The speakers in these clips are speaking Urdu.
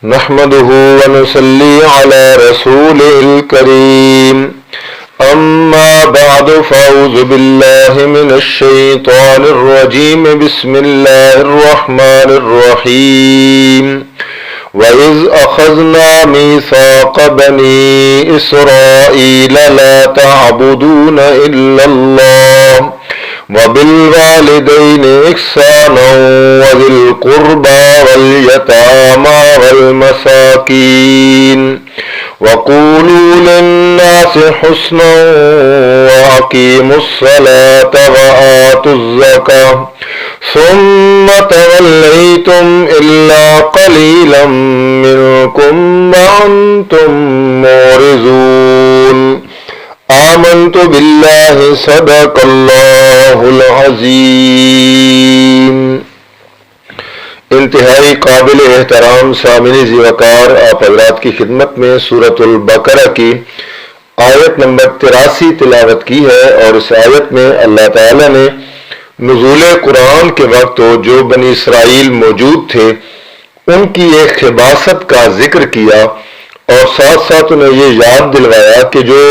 نحمده ونصلي على رسوله الكريم أما بعد فأعوذ بالله من الشيطان الرجيم بسم الله الرحمن الرحيم وإذ أخذنا ميثاق بني إسرائيل لا تعبدون إلا الله وبالوالدين إحسانا وذي القربى واليتامى والمساكين وقولوا للناس حسنا وأقيموا الصلاة وآتوا الزكاة ثم توليتم إلا قليلا منكم وأنتم معرضون آمنت بالله صدق اللہ العظیم۔ انتہائی قابل احترام سامعین ذی وقار، آپ حضرات کی خدمت میں سورۃ البقرہ کی آیت نمبر 83 تلاوت کی ہے، اور اس آیت میں اللہ تعالیٰ نے نزول قرآن کے وقت جو بنی اسرائیل موجود تھے ان کی ایک خباثت کا ذکر کیا، اور ساتھ ساتھ انہیں یہ یاد دلوایا کہ جو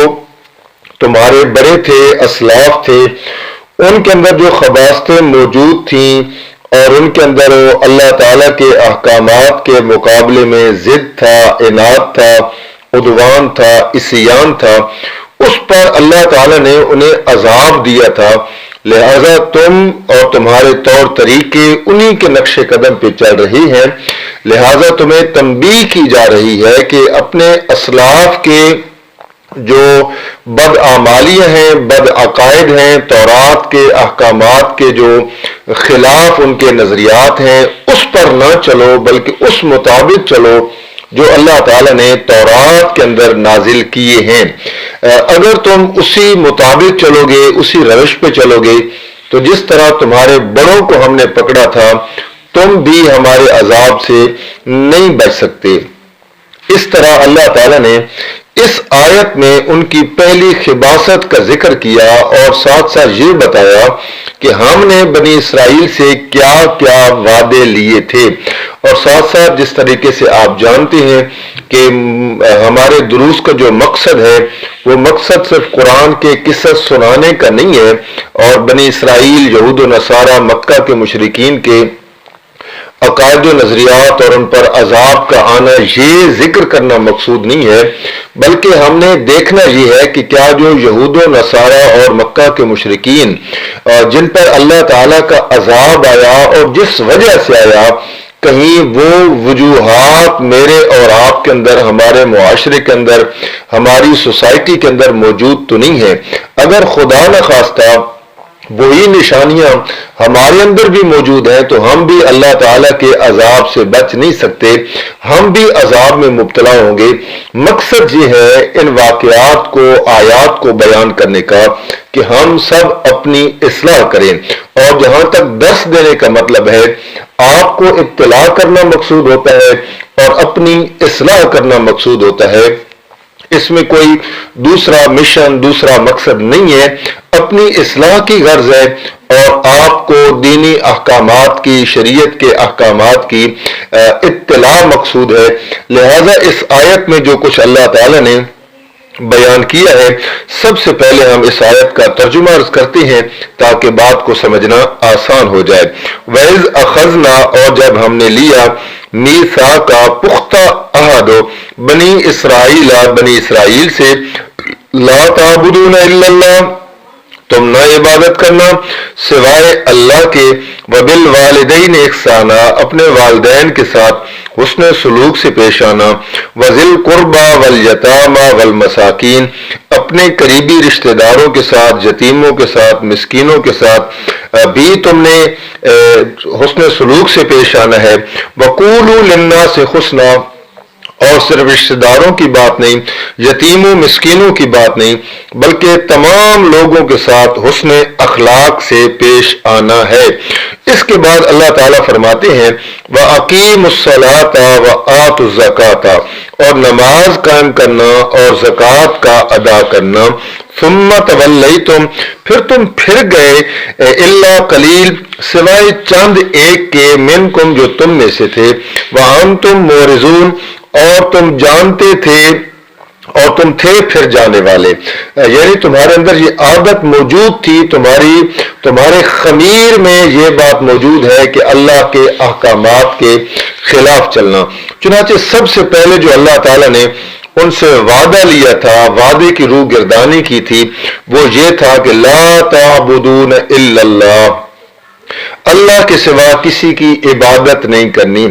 تمہارے بڑے تھے، اسلاف تھے، ان کے اندر جو خباثتیں موجود تھیں اور ان کے اندر اللہ تعالیٰ کے احکامات کے مقابلے میں ضد تھا، عناد تھا، عدوان تھا، عصیان تھا، اس پر اللہ تعالیٰ نے انہیں عذاب دیا تھا۔ لہذا تم اور تمہارے طور طریقے انہی کے نقش قدم پہ چل رہی ہیں، لہذا تمہیں تنبیہ کی جا رہی ہے کہ اپنے اسلاف کے جو بد اعمالیاں ہیں، بد عقائد ہیں، تورات کے احکامات کے جو خلاف ان کے نظریات ہیں، اس پر نہ چلو بلکہ اس مطابق چلو جو اللہ تعالیٰ نے تورات کے اندر نازل کیے ہیں۔ اگر تم اسی مطابق چلو گے، اسی روش پہ چلو گے، تو جس طرح تمہارے بڑوں کو ہم نے پکڑا تھا تم بھی ہمارے عذاب سے نہیں بچ سکتے۔ اس طرح اللہ تعالیٰ نے اس آیت میں ان کی پہلی خباثت کا ذکر کیا، اور ساتھ ساتھ یہ بتایا کہ ہم نے بنی اسرائیل سے کیا کیا وعدے لیے تھے، اور ساتھ ساتھ جس طریقے سے آپ جانتے ہیں کہ ہمارے دروس کا جو مقصد ہے وہ مقصد صرف قرآن کے قصص سنانے کا نہیں ہے، اور بنی اسرائیل، یہود و نصارہ، مکہ کے مشرکین کے عقائد و نظریات اور ان پر عذاب کا آنا یہ ذکر کرنا مقصود نہیں ہے، بلکہ ہم نے دیکھنا یہ ہے کہ کیا جو یہود و نصارہ اور مکہ کے مشرکین جن پر اللہ تعالیٰ کا عذاب آیا اور جس وجہ سے آیا، کہیں وہ وجوہات میرے اور آپ کے اندر، ہمارے معاشرے کے اندر، ہماری سوسائٹی کے اندر موجود تو نہیں ہے؟ اگر خدا نخواستہ وہی نشانیاں ہمارے اندر بھی موجود ہیں تو ہم بھی اللہ تعالیٰ کے عذاب سے بچ نہیں سکتے، ہم بھی عذاب میں مبتلا ہوں گے۔ مقصد یہ ہے ان واقعات کو، آیات کو بیان کرنے کا کہ ہم سب اپنی اصلاح کریں، اور جہاں تک درس دینے کا مطلب ہے، آپ کو اطلاع کرنا مقصود ہوتا ہے اور اپنی اصلاح کرنا مقصود ہوتا ہے۔ اس میں کوئی دوسرا مشن، دوسرا مقصد نہیں ہے، اپنی اصلاح کی غرض ہے، اور آپ کو دینی احکامات کی، شریعت کے احکامات کی اطلاع مقصود ہے۔ لہذا اس آیت میں جو کچھ اللہ تعالیٰ نے بیان کیا ہے، سب سے پہلے ہم اس آیت کا ترجمہ عرض کرتے ہیں تاکہ بات کو سمجھنا آسان ہو جائے۔ وَإِذْ أَخَذْنَا، اور جب ہم نے لیا، میثاق کا پختہ عہد، بنی اسرائیل سے، لا تعبدون الا اللہ، تم نہ عبادت کرنا سوائے اللہ کے، وبالوالدین احسانا، اپنے والدین کے ساتھ حسن سلوک سے پیش آنا، وذی القربى والیتامى والمساکین، اپنے قریبی رشتہ داروں کے ساتھ، یتیموں کے ساتھ، مسکینوں کے ساتھ بھی تم نے حسن سلوک سے پیش آنا ہے۔ وقولوا للناس حسنا، اور صرف رشتہ داروں کی بات نہیں، یتیموں مسکینوں کی بات نہیں، بلکہ تمام لوگوں کے ساتھ حسن اخلاق سے پیش آنا ہے۔ اس کے بعد اللہ تعالیٰ فرماتے ہیں وَأَقِيمُوا الصَّلَاةَ وَآتُوا الزَّكَاةَ، اور نماز قائم کرنا اور زکوٰۃ کا ادا کرنا، ثم تولیتم، پھر تم پھر گئے، الا قلیل، سوائے چند ایک کے، منکم جو تم میں سے تھے، وانتم معرضون، اور تم جانتے تھے اور تم تھے پھر جانے والے، یعنی تمہارے اندر یہ عادت موجود تھی، تمہارے خمیر میں یہ بات موجود ہے کہ اللہ کے احکامات کے خلاف چلنا۔ چنانچہ سب سے پہلے جو اللہ تعالیٰ نے ان سے وعدہ لیا تھا، وعدے کی روح گردانی کی تھی، وہ یہ تھا کہ لا تعبدون الا اللہ، اللہ کے سوا کسی کی عبادت نہیں کرنی۔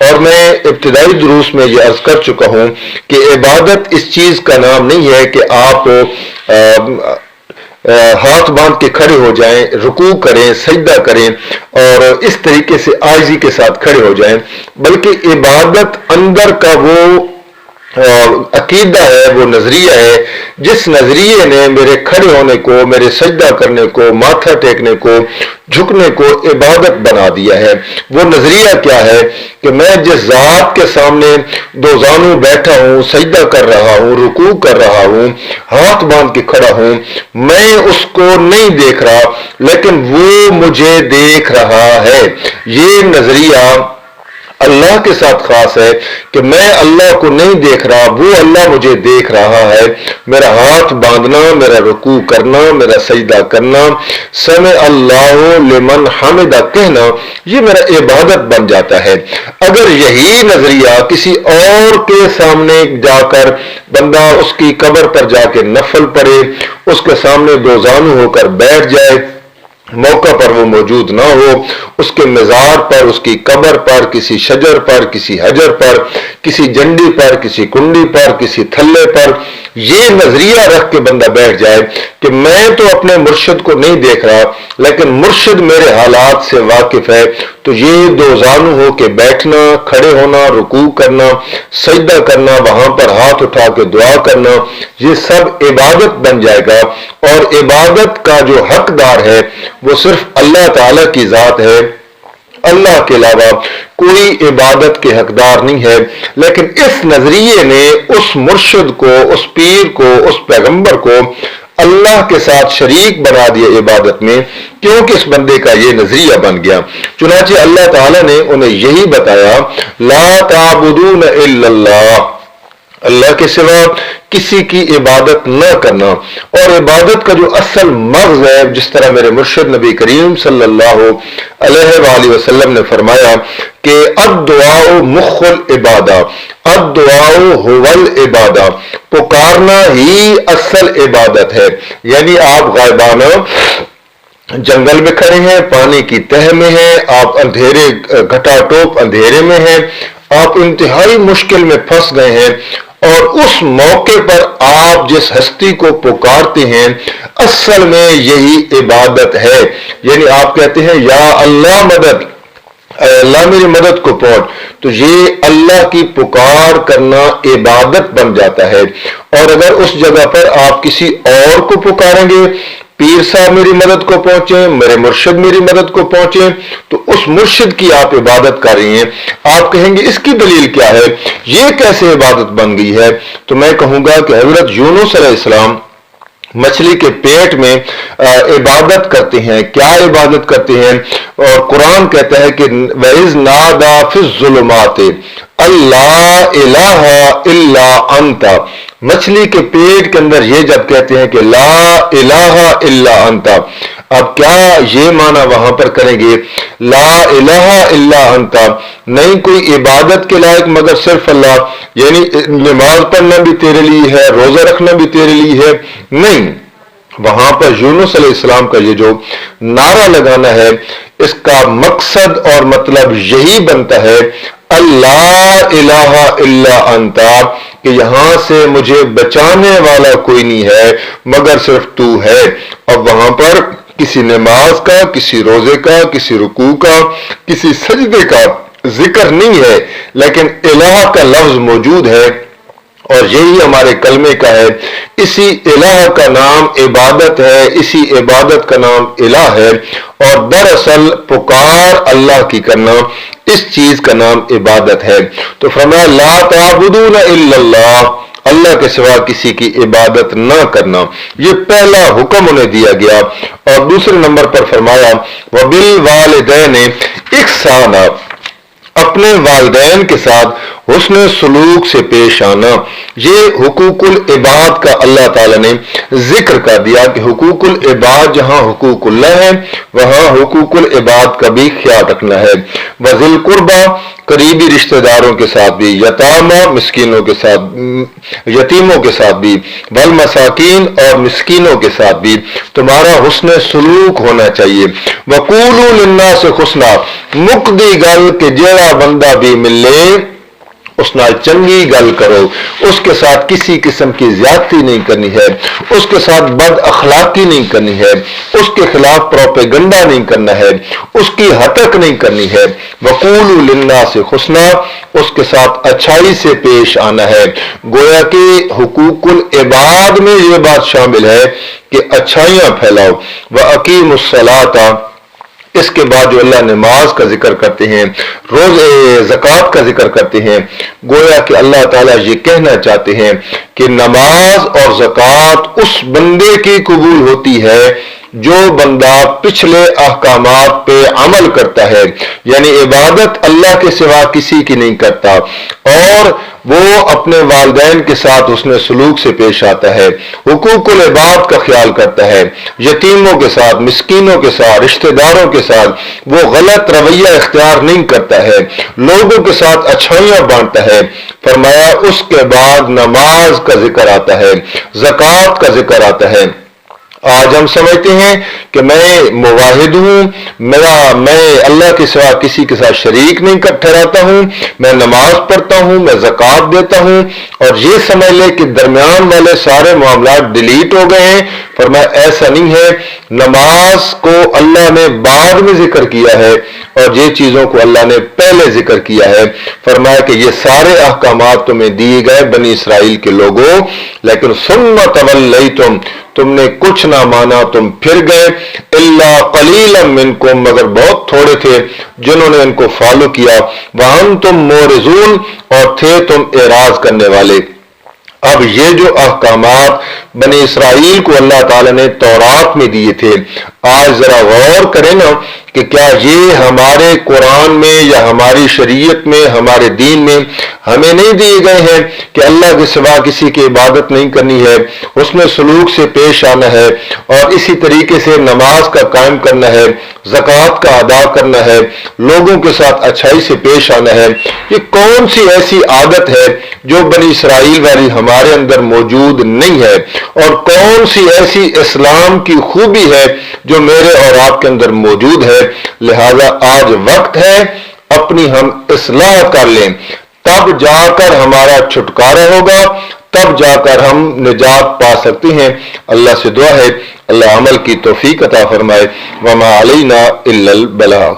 اور میں ابتدائی دروس میں یہ عرض کر چکا ہوں کہ عبادت اس چیز کا نام نہیں ہے کہ آپ ہاتھ باندھ کے کھڑے ہو جائیں، رکوع کریں، سجدہ کریں اور اس طریقے سے عاجزی کے ساتھ کھڑے ہو جائیں، بلکہ عبادت اندر کا وہ عقیدہ ہے، وہ نظریہ ہے، جس نظریے نے میرے کھڑے ہونے کو، میرے سجدہ کرنے کو، ماتھا ٹیکنے کو، جھکنے کو عبادت بنا دیا ہے۔ وہ نظریہ کیا ہے کہ میں جس ذات کے سامنے دو زانو بیٹھا ہوں، سجدہ کر رہا ہوں، رکوع کر رہا ہوں، ہاتھ باندھ کے کھڑا ہوں، میں اس کو نہیں دیکھ رہا لیکن وہ مجھے دیکھ رہا ہے۔ یہ نظریہ اللہ کے ساتھ خاص ہے کہ میں اللہ کو نہیں دیکھ رہا، وہ اللہ مجھے دیکھ رہا ہے۔ میرا ہاتھ باندھنا، میرا رکوع کرنا، میرا سجدہ کرنا، سمع اللہ لمن حمدہ کہنا، یہ میرا عبادت بن جاتا ہے۔ اگر یہی نظریہ کسی اور کے سامنے جا کر بندہ اس کی قبر پر جا کے نفل پڑھے، اس کے سامنے دو زانو ہو کر بیٹھ جائے، موقع پر وہ موجود نہ ہو، اس کے مزار پر، اس کی قبر پر، کسی شجر پر، کسی حجر پر، کسی جنڈی پر، کسی کنڈی پر، کسی تھلے پر یہ نظریہ رکھ کے بندہ بیٹھ جائے کہ میں تو اپنے مرشد کو نہیں دیکھ رہا لیکن مرشد میرے حالات سے واقف ہے، تو یہ دو زانو ہو کے بیٹھنا، کھڑے ہونا، رکوع کرنا، سجدہ کرنا، وہاں پر ہاتھ اٹھا کے دعا کرنا، یہ سب عبادت بن جائے گا۔ اور عبادت کا جو حقدار ہے وہ صرف اللہ تعالیٰ کی ذات ہے، اللہ کے علاوہ کوئی عبادت کے حقدار نہیں ہے۔ لیکن اس نظریے نے اس مرشد کو، اس پیر کو، اس پیغمبر کو اللہ کے ساتھ شریک بنا دیا عبادت میں، کیونکہ اس بندے کا یہ نظریہ بن گیا۔ چنانچہ اللہ تعالیٰ نے انہیں یہی بتایا، لا تعبدون الا اللہ، اللہ کے سوا کسی کی عبادت نہ کرنا۔ اور عبادت کا جو اصل مغز ہے، جس طرح میرے مرشد نبی کریم صلی اللہ علیہ وآلہ وسلم نے فرمایا کہ الدعاء مخ العبادہ، الدعاء هو العبادہ، پکارنا ہی اصل عبادت ہے۔ یعنی آپ غائبانہ جنگل میں کھڑے ہیں، پانی کی تہ میں ہیں، آپ اندھیرے گھٹا ٹوپ اندھیرے میں ہیں، آپ انتہائی مشکل میں پھنس گئے ہیں، اور اس موقع پر آپ جس ہستی کو پکارتے ہیں اصل میں یہی عبادت ہے۔ یعنی آپ کہتے ہیں یا اللہ مدد، اے اللہ میری مدد کو پہنچ، تو یہ اللہ کی پکار کرنا عبادت بن جاتا ہے۔ اور اگر اس جگہ پر آپ کسی اور کو پکاریں گے، پیر صاحب میری مدد کو پہنچیں، میرے مرشد میری مدد کو پہنچیں، تو اس مرشد کی آپ عبادت کر رہی ہیں۔ آپ کہیں گے اس کی دلیل کیا ہے، یہ کیسے عبادت بن گئی ہے؟ تو میں کہوں گا کہ حضرت یونس علیہ السلام مچھلی کے پیٹ میں عبادت کرتے ہیں۔ کیا عبادت کرتے ہیں؟ اور قرآن کہتا ہے کہ وَإِذْ نَادَى فِي الظُّلُمَاتِ اللہ الہ الا انت، مچھلی کے پیٹ کے اندر یہ جب کہتے ہیں کہ لا الہ الا انت، اب کیا یہ معنی وہاں پر کریں گے لا الہ الا انت، نہیں کوئی عبادت کے لائق مگر صرف اللہ، یعنی نماز پڑھنا بھی تیرے لیے ہے، روزہ رکھنا بھی تیرے لیے ہے؟ نہیں، وہاں پر یونس علیہ السلام کا یہ جو نعرہ لگانا ہے، اس کا مقصد اور مطلب یہی بنتا ہے اللہ الہ الا انت، کہ یہاں سے مجھے بچانے والا کوئی نہیں ہے مگر صرف تو ہے۔ اب وہاں پر کسی نماز کا، کسی روزے کا، کسی رکوع کا، کسی سجدے کا ذکر نہیں ہے، لیکن الہ کا لفظ موجود ہے، اور یہی ہمارے کلمے کا ہے۔ اسی الہ کا نام عبادت ہے، اسی عبادت کا نام الہ ہے، اور دراصل پکار اللہ کی کرنا، اس چیز کا نام عبادت ہے۔ تو فرمایا لا تعبدون الا اللہ، اللہ کے سوا کسی کی عبادت نہ کرنا، یہ پہلا حکم انہیں دیا گیا۔ اور دوسرے نمبر پر فرمایا وَبِالْوَالِدَيْنِ إِحْسَانًا، اپنے والدین کے ساتھ حسن سلوک سے پیش آنا۔ یہ حقوق العباد کا اللہ تعالیٰ نے ذکر کر دیا کہ حقوق العباد جہاں حقوق اللہ ہے وہاں حقوق العباد کا بھی خیال رکھنا ہے۔ وذی القربیٰ، قریبی رشتہ داروں کے ساتھ بھی، یتامہ، مسکینوں کے ساتھ، یتیموں کے ساتھ بھی، والمساکین، اور مسکینوں کے ساتھ بھی تمہارا حسن سلوک ہونا چاہیے۔ وقولوا للناس حسنا، مقدی گل کہ جیڑا بندہ بھی ملے اس نال چنگی گل کرو، اس کے ساتھ کسی قسم کی زیادتی نہیں کرنی ہے، اس کے ساتھ بد اخلاقی نہیں کرنی ہے، اس کے خلاف پروپیگنڈا نہیں کرنا ہے، اس کی ہتک نہیں کرنی ہے۔ وقولوا للناس حسنا، اس کے ساتھ اچھائی سے پیش آنا ہے۔ گویا کہ حقوق العباد میں یہ بات شامل ہے کہ اچھائیاں پھیلاؤ۔ وَأَقِیمُوا الصَّلَاةَ، اس کے بعد جو اللہ نماز کا ذکر کرتے ہیں، روزے، زکوٰۃ کا ذکر کرتے ہیں، گویا کہ اللہ تعالیٰ یہ کہنا چاہتے ہیں کہ نماز اور زکوٰۃ اس بندے کی قبول ہوتی ہے جو بندہ پچھلے احکامات پہ عمل کرتا ہے، یعنی عبادت اللہ کے سوا کسی کی نہیں کرتا، اور وہ اپنے والدین کے ساتھ حسن سلوک سے پیش آتا ہے، حقوق العباد کا خیال کرتا ہے، یتیموں کے ساتھ، مسکینوں کے ساتھ، رشتہ داروں کے ساتھ وہ غلط رویہ اختیار نہیں کرتا ہے، لوگوں کے ساتھ اچھائیاں بانٹتا ہے۔ فرمایا اس کے بعد نماز کا ذکر آتا ہے، زکوٰۃ کا ذکر آتا ہے۔ آج ہم سمجھتے ہیں کہ میں موحد ہوں، میں اللہ کے سوا کسی کے ساتھ شریک نہیں ٹھہراتا ہوں، میں نماز پڑھتا ہوں، میں زکوٰۃ دیتا ہوں، اور یہ سمجھ لے کہ درمیان والے سارے معاملات ڈیلیٹ ہو گئے ہیں۔ فرمایا ایسا نہیں ہے، نماز کو اللہ نے بعد میں ذکر کیا ہے اور یہ چیزوں کو اللہ نے پہلے ذکر کیا ہے۔ فرمایا کہ یہ سارے احکامات تمہیں دیے گئے بنی اسرائیل کے لوگوں، لیکن ثم تولیتم، تم نے کچھ نہ مانا، تم پھر گئے، الا قلیلا منکم، مگر بہت تھوڑے تھے جنہوں نے ان کو فالو کیا، وانتم مورزون، اور تھے تم اعراض کرنے والے۔ اب یہ جو احکامات بنی اسرائیل کو اللہ تعالیٰ نے تورات میں دیے تھے، آج ذرا غور کریں نا کہ کیا یہ ہمارے قرآن میں یا ہماری شریعت میں، ہمارے دین میں ہمیں نہیں دیے گئے ہیں کہ اللہ کے سوا کسی کی عبادت نہیں کرنی ہے، حسن سلوک سے پیش آنا ہے، اور اسی طریقے سے نماز کا قائم کرنا ہے، زکوٰۃ کا ادا کرنا ہے، لوگوں کے ساتھ اچھائی سے پیش آنا ہے۔ یہ کون سی ایسی عادت ہے جو بنی اسرائیل والی ہمارے اندر موجود نہیں ہے، اور کون سی ایسی اسلام کی خوبی ہے جو میرے اور آپ کے اندر موجود ہے؟ لہذا آج وقت ہے اپنی ہم اصلاح کر لیں، تب جا کر ہمارا چھٹکارا ہوگا، تب جا کر ہم نجات پا سکتے ہیں۔ اللہ سے دعا ہے اللہ عمل کی توفیق عطا فرمائے۔ وما علینا الا البلاغ۔